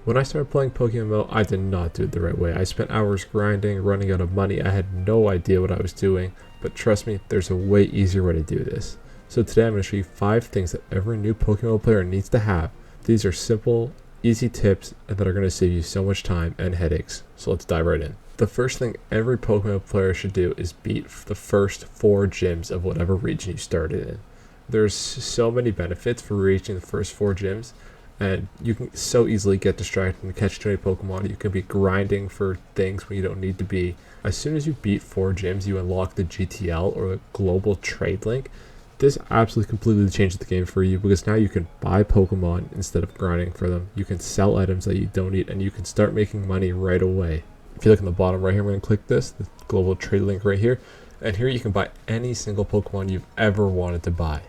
When I started playing Pokemon, I did not do it the right way. I spent hours grinding, running out of money. I had no idea what I was doing, but trust me, there's a way easier way to do this. So today I'm going to show you 5 things that every new Pokemon player needs to have. These are simple, easy tips that are going to save you so much time and headaches. So let's dive right in. The first thing every Pokemon player should do is beat the first 4 gyms of whatever region you started in. There's so many benefits for reaching the first 4 gyms, and you can so easily get distracted and catch too many Pokemon. You can be grinding for things when you don't need to be. As soon as you beat 4 gyms, you unlock the GTL, or the Global Trade Link. This absolutely completely changes the game for you, because now you can buy Pokemon instead of grinding for them. You can sell items that you don't need, and you can start making money right away. If you look in the bottom right here, I'm going to click this, the Global Trade Link right here. And here you can buy any single Pokemon you've ever wanted to buy.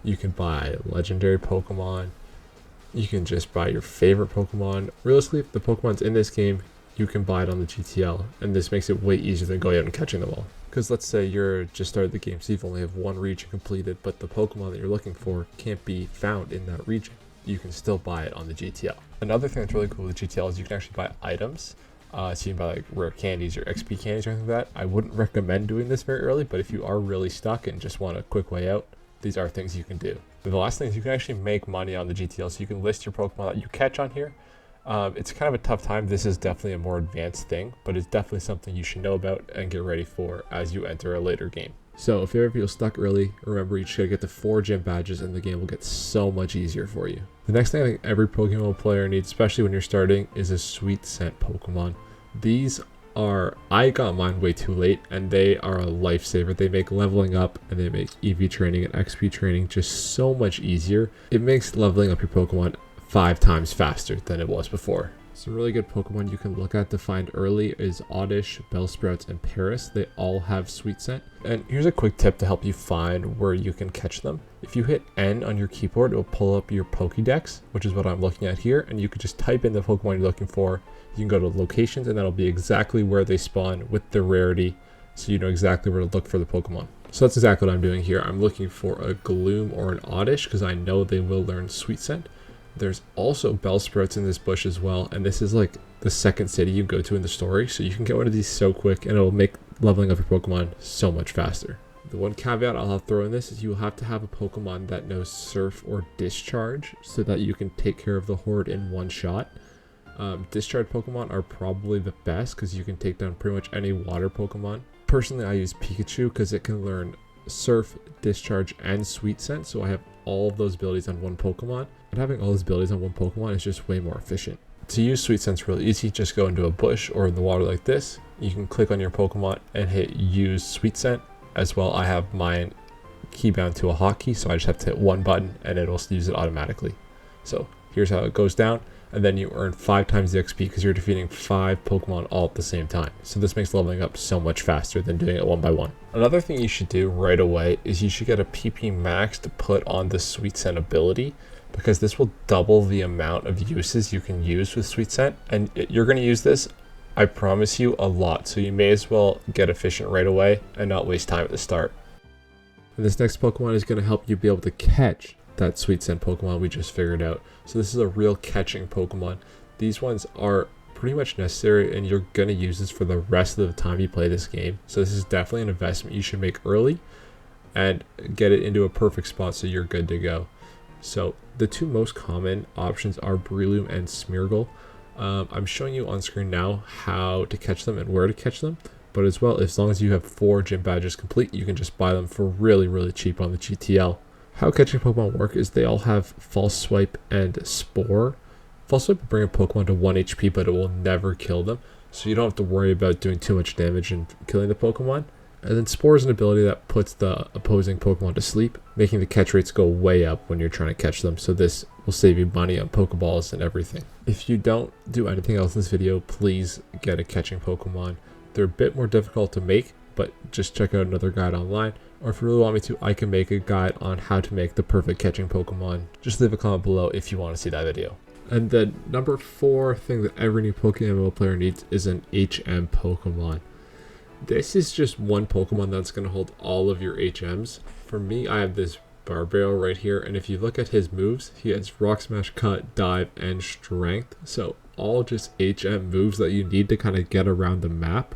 You can buy legendary Pokemon. You can just buy your favorite Pokemon. Realistically, if the Pokemon's in this game, you can buy it on the GTL, and this makes it way easier than going out and catching them all. Because let's say you're just started the game, so you only have one region completed, but the Pokemon that you're looking for can't be found in that region. You can still buy it on the GTL. Another thing that's really cool with the GTL is you can actually buy items. So you can buy like rare candies or XP candies or anything like that. I wouldn't recommend doing this very early, but if you are really stuck and just want a quick way out, these are things you can do. The last thing is you can actually make money on the GTL, so you can list your Pokemon that you catch on here. It's kind of a tough time. This is definitely a more advanced thing, but it's definitely something you should know about and get ready for as you enter a later game. So if you ever feel stuck early, remember you just gotta get the 4 gym badges and the game will get so much easier for you. The next thing I think every Pokemon player needs, especially when you're starting, is a sweet scent Pokemon. These are, I got mine way too late, and they are a lifesaver. They make leveling up and they make EV training and XP training just so much easier. It makes leveling up your Pokemon 5 times faster than it was before. Some really good Pokemon you can look at to find early is Oddish, Bellsprouts, and Paris. They all have sweet scent. And here's a quick tip to help you find where you can catch them. If you hit N on your keyboard, it will pull up your Pokédex, which is what I'm looking at here, and you can just type in the Pokemon you're looking for. You can go to locations, and that'll be exactly where they spawn with the rarity, so you know exactly where to look for the Pokemon. So that's exactly what I'm doing here. I'm looking for a Gloom or an Oddish because I know they will learn sweet scent. There's also Bellsprouts in this bush as well, and this is like the second city you go to in the story, so you can get one of these so quick, and it'll make leveling up your Pokemon so much faster. The one caveat I'll have to throw in this is you will have to have a Pokemon that knows Surf or Discharge so that you can take care of the Horde in one shot. Discharge Pokemon are probably the best because you can take down pretty much any water Pokemon. Personally, I use Pikachu because it can learn Surf, Discharge, and Sweet Scent, so I have all of those abilities on one Pokemon. But having all those abilities on one Pokemon is just way more efficient. To use Sweet Scent's really easy. Just go into a bush or in the water like this. You can click on your Pokemon and hit Use Sweet Scent. As well, I have mine keybound to a hotkey, so I just have to hit one button and it'll use it automatically. So here's how it goes down. And then you earn 5 times the XP because you're defeating 5 Pokemon all at the same time. So this makes leveling up so much faster than doing it one by one. Another thing you should do right away is you should get a PP Max to put on the Sweet Scent ability, because this will double the amount of uses you can use with Sweet Scent. And you're going to use this, I promise you, a lot. So you may as well get efficient right away and not waste time at the start. And this next Pokemon is going to help you be able to catch that Sweet Scent Pokemon we just figured out. So this is a real catching Pokemon. These ones are pretty much necessary, and you're going to use this for the rest of the time you play this game. So this is definitely an investment you should make early and get it into a perfect spot so you're good to go. So the 2 most common options are Breloom and Smeargle. I'm showing you on screen now how to catch them and where to catch them. But as well, as long as you have 4 gym badges complete, you can just buy them for really, really cheap on the GTL. How catching Pokemon work is they all have False Swipe and Spore. False Swipe will bring a Pokemon to 1 HP, but it will never kill them. So you don't have to worry about doing too much damage and killing the Pokemon. And then Spore is an ability that puts the opposing Pokemon to sleep, making the catch rates go way up when you're trying to catch them. So this will save you money on Pokeballs and everything. If you don't do anything else in this video, please get a catching Pokemon. They're a bit more difficult to make, but just check out another guide online. Or if you really want me to, I can make a guide on how to make the perfect catching Pokemon. Just leave a comment below if you want to see that video. And then number 4 thing that every new Pokemon player needs is an HM Pokemon. This is just one Pokemon that's going to hold all of your HMs. For me, I have this Barbaro right here, and if you look at his moves, he has Rock Smash, Cut, Dive, and Strength. So all just HM moves that you need to kind of get around the map.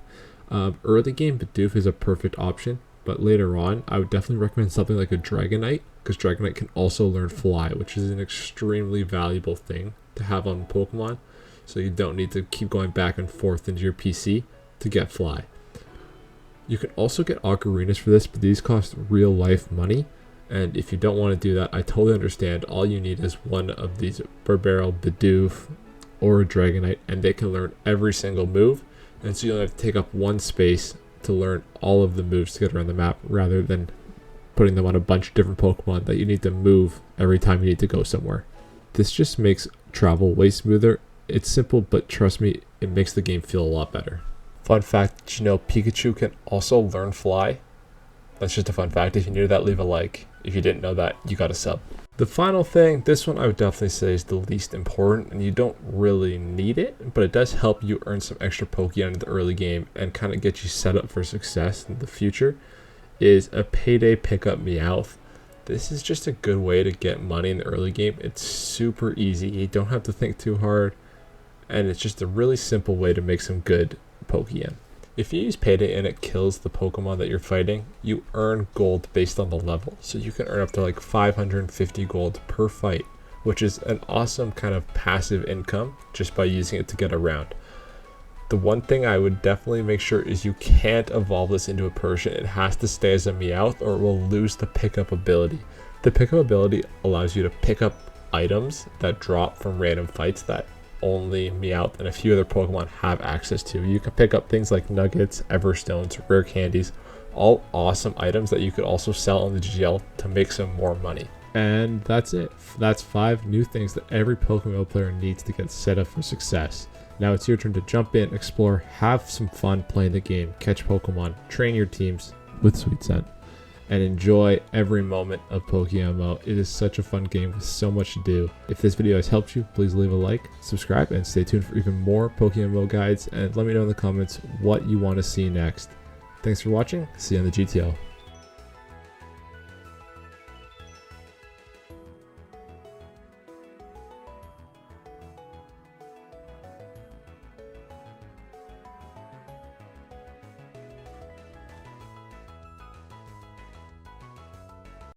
Early game Bidoof is a perfect option, but later on I would definitely recommend something like a Dragonite, because Dragonite can also learn Fly, which is an extremely valuable thing to have on Pokemon, so you don't need to keep going back and forth into your PC to get Fly. You can also get Ocarinas for this, but these cost real life money, and if you don't want to do that, I totally understand. All you need is one of these Burbarrel, Bidoof, or a Dragonite, and they can learn every single move, and so you only have to take up one space to learn all of the moves to get around the map, rather than putting them on a bunch of different Pokemon that you need to move every time you need to go somewhere. This just makes travel way smoother. It's simple, but trust me, it makes the game feel a lot better. Fun fact, did you know Pikachu can also learn Fly? That's just a fun fact. If you knew that, leave a like. If you didn't know that, you got a sub. The final thing, this one I would definitely say is the least important, and you don't really need it, but it does help you earn some extra Pokemon in the early game and kind of get you set up for success in the future, is a payday pickup Meowth. This is just a good way to get money in the early game. It's super easy. You don't have to think too hard, and it's just a really simple way to make some good Pokemon. If you use Payday and it kills the Pokemon that you're fighting, you earn gold based on the level. So you can earn up to like 550 gold per fight, which is an awesome kind of passive income just by using it to get around. The one thing I would definitely make sure is you can't evolve this into a Persian. It has to stay as a Meowth or it will lose the pickup ability. The pickup ability allows you to pick up items that drop from random fights that only Meowth and a few other Pokemon have access to. You can pick up things like nuggets, Everstones, rare candies, all awesome items that you could also sell on the GL to make some more money. And that's it. That's 5 new things that every Pokemon player needs to get set up for success. Now it's your turn to jump in, explore, have some fun playing the game, catch Pokemon, train your teams with Sweet Scent, and enjoy every moment of Pokemon. It is such a fun game with so much to do. If this video has helped you, please leave a like, subscribe, and stay tuned for even more Pokemon guides, and let me know in the comments what you want to see next. Thanks for watching. See you on the GTO.